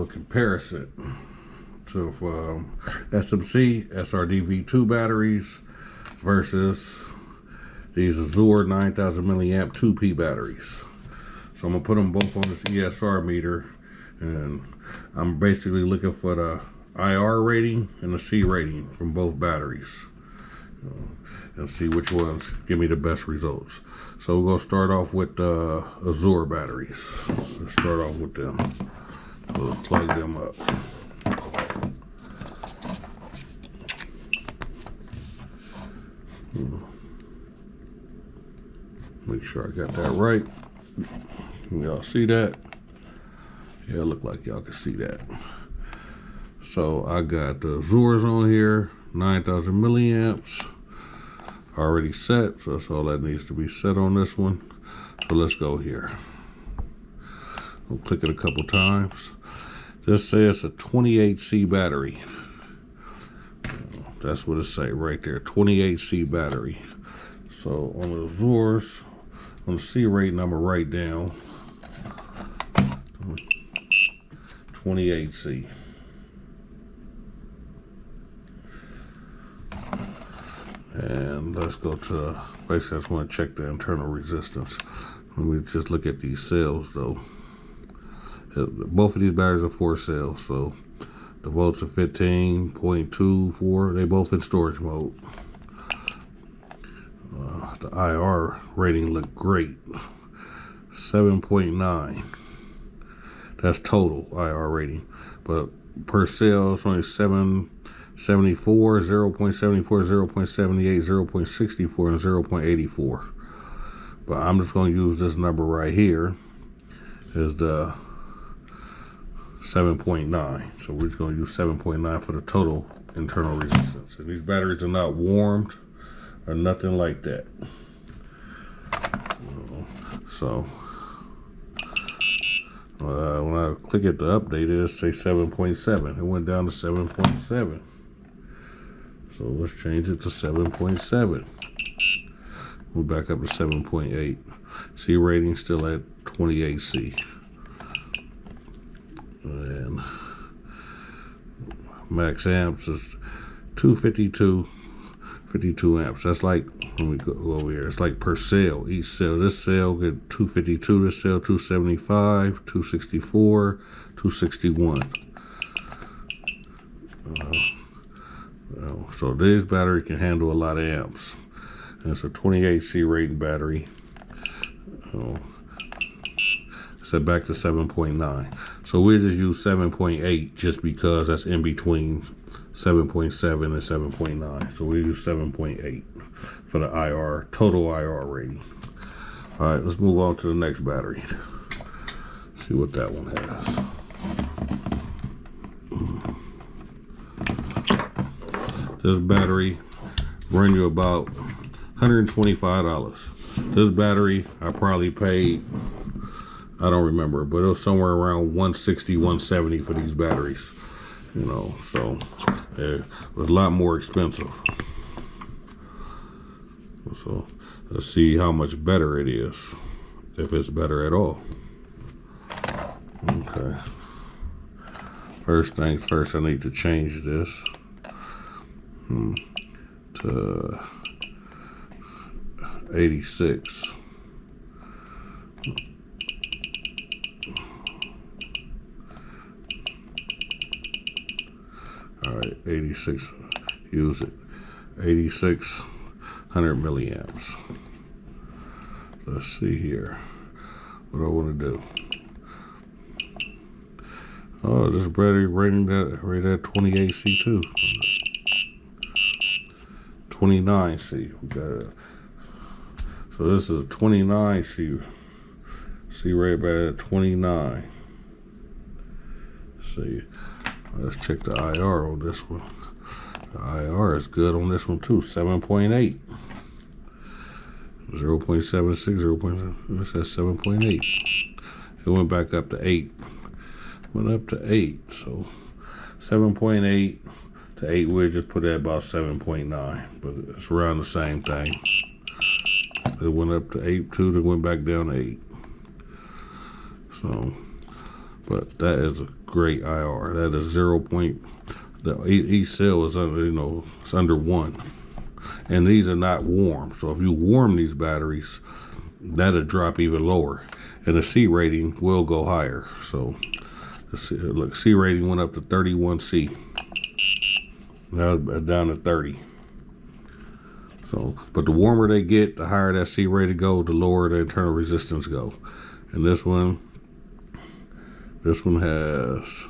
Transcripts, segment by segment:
a comparison. So SMC SRD V2 batteries versus these Azure 9000mah 2P batteries. So I'm gonna put them both on this ESR meter, and I'm basically looking for the IR rating and the C rating from both batteries, and see which ones give me the best results. So we're gonna start off with Azure batteries. Let's start off with them. So let's plug them up. Make sure I got that right. Y'all see that? Yeah, it look like y'all can see that. So I got the Azures on here, 9,000 milliamps, already set. So that's all that needs to be set on this one. So let's go here. I'll click it a couple times. This says a 28C battery. That's what it say right there, 28C battery. So on the Azures, on the C rating, I'm gonna write down 28C. And let's go to, basically I just want to check the internal resistance. Let me just look at these cells though. Both of these batteries are 4 cells, so the volts are 15.24. They both in storage mode. The IR rating looked great. 7.9. That's total IR rating, but per cell it's only 774, 0.74, 0.78, 0.64, and 0.84. But I'm just going to use this number right here as the 7.9. So we're just going to use 7.9 for the total internal resistance. And these batteries are not warmed or nothing like that. So when I click at the update, it'll say 7.7. It went down to 7.7. So let's change it to 7.7. We're back up to 7.8. C rating still at 28C. And max amps is 252, 52 amps. That's like, let me go over here. It's like per cell. Each cell. This cell get 252. This cell 275, 264, 261. So this battery can handle a lot of amps. And it's a 28C rating battery. Set back to 7.9. So we'll just use 7.8 just because that's in between 7.7 and 7.9. So we use 7.8 for the IR, total IR rating. All right, let's move on to the next battery. See what that one has. This battery run you about $125. This battery I probably paid, I don't remember, but it was somewhere around 160, 170 for these batteries. You know, so it was a lot more expensive. So let's see how much better it is, if it's better at all. Okay. First things first, I need to change this to 86. All right, 86, use it. 8600 milliamps. Let's see here. What do I want to do? Oh, this battery rating that right at 28C too. 29C. We got it. So this is a 29C. C right back at 29. See. Let's check the IR on this one. The IR is good on this one too, 7.8. 0.76, 0.7, this says 7.8. It went back up to 8. Went up to 8, so 7.8 to 8, we'll just put it at about 7.9, but it's around the same thing. It went up to 8 too, then went back down to 8. So But that is a great IR. That is 0. Each cell is under, it's under 1. And these are not warm. So if you warm these batteries, that'll drop even lower. And the C rating will go higher. So look, C rating went up to 31 C. Now down to 30. So, but the warmer they get, the higher that C rating go, the lower the internal resistance go. And this one has,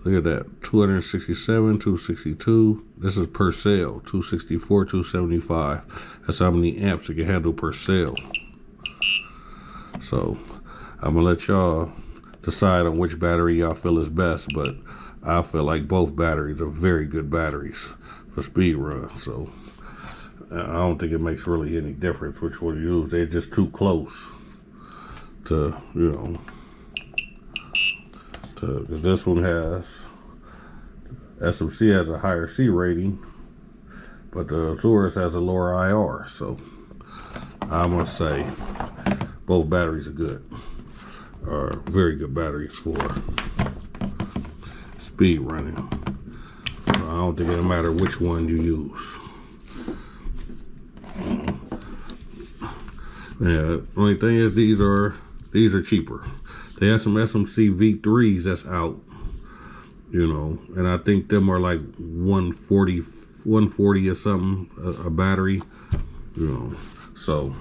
look at that, 267, 262. This is per cell, 264, 275. That's how many amps it can handle per cell. So I'm gonna let y'all decide on which battery y'all feel is best, but I feel like both batteries are very good batteries for speed run. So I don't think it makes really any difference which one you use. They're just too close to, because this one has, SMC has a higher C rating, but the Azure has a lower IR. So I'm gonna say both batteries are good, are very good batteries for speed running. So I don't think it'll matter which one you use. Yeah, only thing is these are cheaper. They have some SMC V3s that's out, and I think them are like 140 or something a battery, so,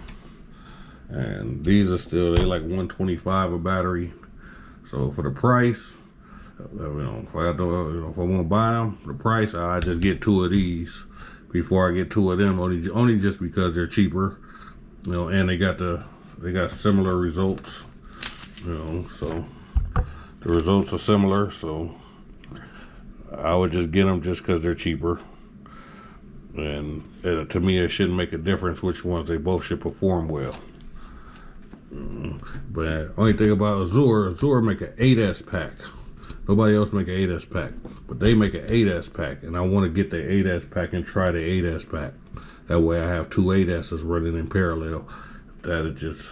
and these are still, they like 125 a battery. So for the price, if I want to buy them, the price, I just get 2 of these before I get 2 of them, only just because they're cheaper, and they got similar results, so the results are similar. So I would just get them just because they're cheaper, and to me it shouldn't make a difference which ones, they both should perform well. But only thing about Azure make an 8S pack. Nobody else make an 8S pack, but they make an 8S pack, and I want to get the 8S pack and try the 8S pack. That way I have 2 8S's running in parallel. That'd just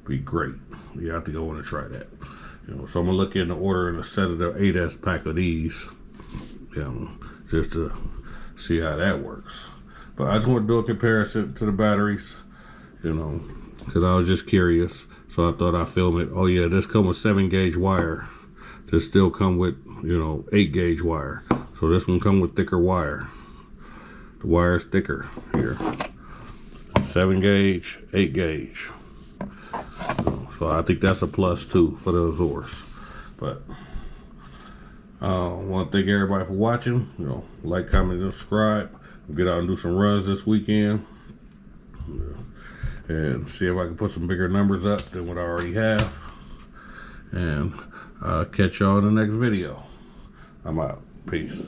be great. Yeah, I think I want to try that. So I'm gonna look into ordering a set of the 8S pack of these, just to see how that works. But I just want to do a comparison to the batteries, because I was just curious. So I thought I'd film it. Oh yeah, this come with 7 gauge wire. This still come with 8 gauge wire. So this one come with thicker wire. The wire is thicker here. 7 gauge, 8 gauge. So I think that's a plus too for the Azures. But I want to thank everybody for watching. Like, comment, and subscribe. We'll get out and do some runs this weekend, and see if I can put some bigger numbers up than what I already have. And catch y'all in the next video. I'm out. Peace.